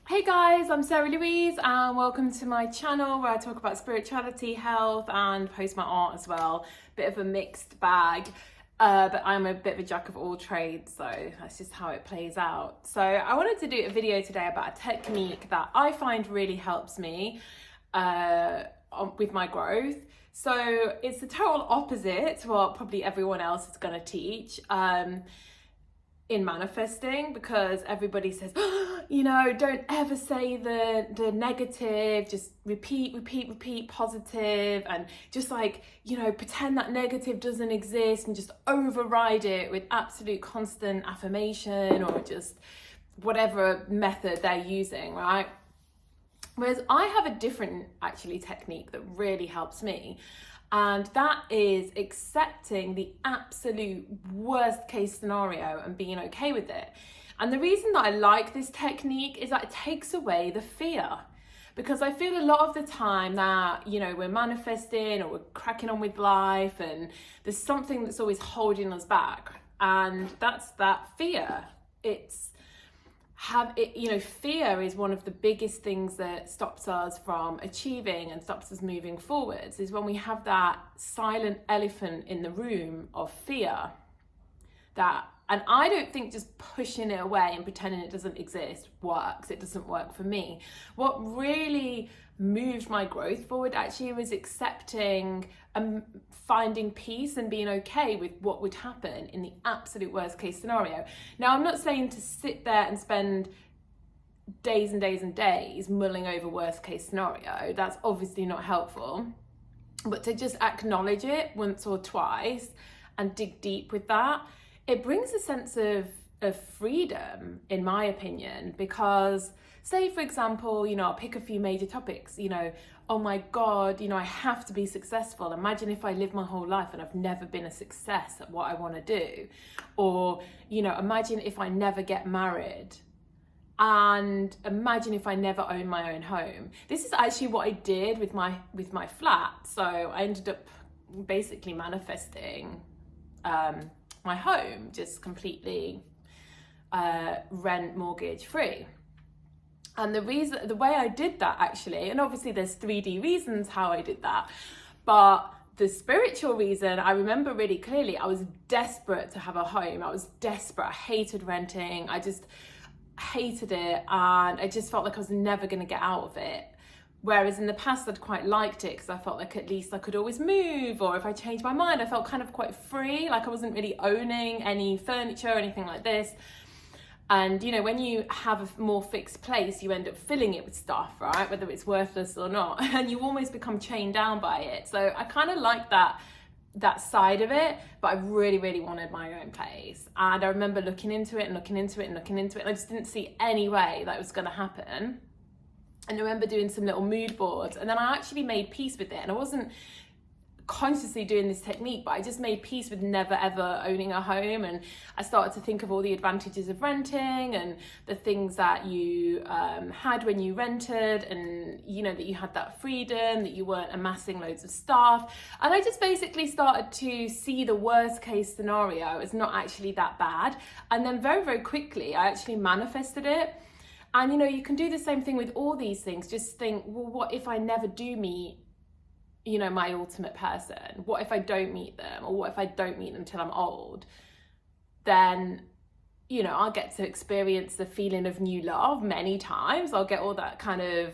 Hey guys, I'm Sarah Louise and welcome to my channel where I talk about spirituality, health and post my art as well. Bit of a mixed bag, but I'm a bit of a jack of all trades, so that's just how it plays out. So I wanted to do a video today about a technique that I find really helps me with my growth. So it's the total opposite to what probably everyone else is going to teach. In manifesting, because everybody says, oh, don't ever say the negative, just repeat positive, and just pretend that negative doesn't exist and just override it with absolute constant affirmation or just whatever method they're using, right? Whereas I have a different actually technique that really helps me. And that is accepting the absolute worst case scenario and being okay with it. And the reason that I like this technique is that it takes away the fear. Because I feel a lot of the time that, we're manifesting or we're cracking on with life and there's something that's always holding us back. And that's that fear. Fear is one of the biggest things that stops us from achieving and stops us moving forwards, is when we have that silent elephant in the room of fear. And I don't think just pushing it away and pretending it doesn't exist works. It doesn't work for me. What really moved my growth forward actually was accepting and finding peace and being okay with what would happen in the absolute worst case scenario. Now, I'm not saying to sit there and spend days and days and days mulling over worst case scenario. That's obviously not helpful. But to just acknowledge it once or twice and dig deep with that, it brings a sense of freedom, in my opinion, because say, for example, I'll pick a few major topics, oh my God, I have to be successful. Imagine if I live my whole life and I've never been a success at what I want to do. Or, imagine if I never get married. And imagine if I never own my own home. This is actually what I did with my flat. So I ended up basically manifesting my home, just completely rent mortgage free. And the way I did that actually, and obviously there's 3D reasons how I did that, but the spiritual reason I remember really clearly. I was desperate to have a home. I was desperate. I hated renting. I just hated it, and I just felt like I was never going to get out of it. Whereas in the past I'd quite liked it because I felt like at least I could always move, or if I changed my mind I felt kind of quite free, like I wasn't really owning any furniture or anything like this. And when you have a more fixed place, you end up filling it with stuff, right, whether it's worthless or not, and you almost become chained down by it. So I kind of like that side of it, but I really, really wanted my own place. And I remember looking into it and I just didn't see any way that it was going to happen. And I remember doing some little mood boards, and then I actually made peace with it. And I wasn't consciously doing this technique, but I just made peace with never ever owning a home. And I started to think of all the advantages of renting and the things that you had when you rented, and that you had that freedom, that you weren't amassing loads of stuff. And I just basically started to see the worst case scenario as not actually that bad. And then very, very quickly I actually manifested it. And you can do the same thing with all these things. Just think, well, what if I never do meet my ultimate person? What if I don't meet them? Or what if I don't meet them till I'm old? Then I'll get to experience the feeling of new love many times. I'll get all that kind of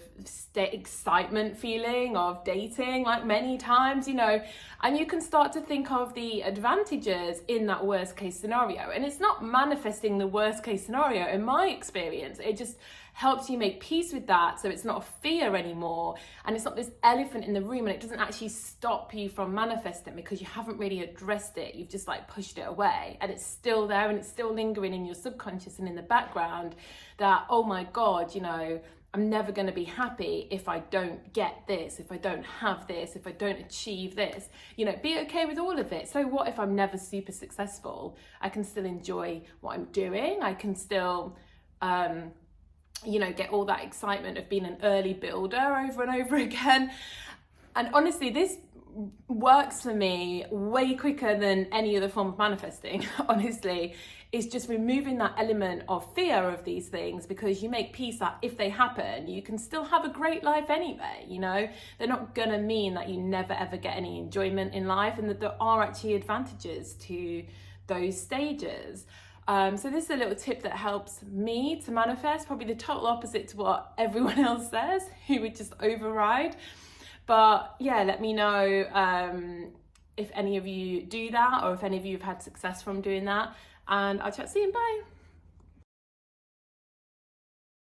excitement feeling of dating like many times, and you can start to think of the advantages in that worst case scenario. And it's not manifesting the worst case scenario in my experience. It just helps you make peace with that, so it's not a fear anymore, and it's not this elephant in the room, and it doesn't actually stop you from manifesting because you haven't really addressed it. You've just pushed it away, and it's still there, and it's still lingering in your subconscious and in the background that, oh my God, I'm never going to be happy if I don't get this, if I don't have this, if I don't achieve this. Be okay with all of it. So what if I'm never super successful? I can still enjoy what I'm doing. I can still get all that excitement of being an early builder over and over again. And honestly, this works for me way quicker than any other form of manifesting, honestly, is just removing that element of fear of these things, because you make peace that if they happen, you can still have a great life anyway. You know, they're not gonna mean that you never ever get any enjoyment in life, and that there are actually advantages to those stages. So this is a little tip that helps me to manifest, probably the total opposite to what everyone else says, who would just override. But yeah, let me know if any of you do that, or if any of you have had success from doing that, and I'll chat soon. Bye.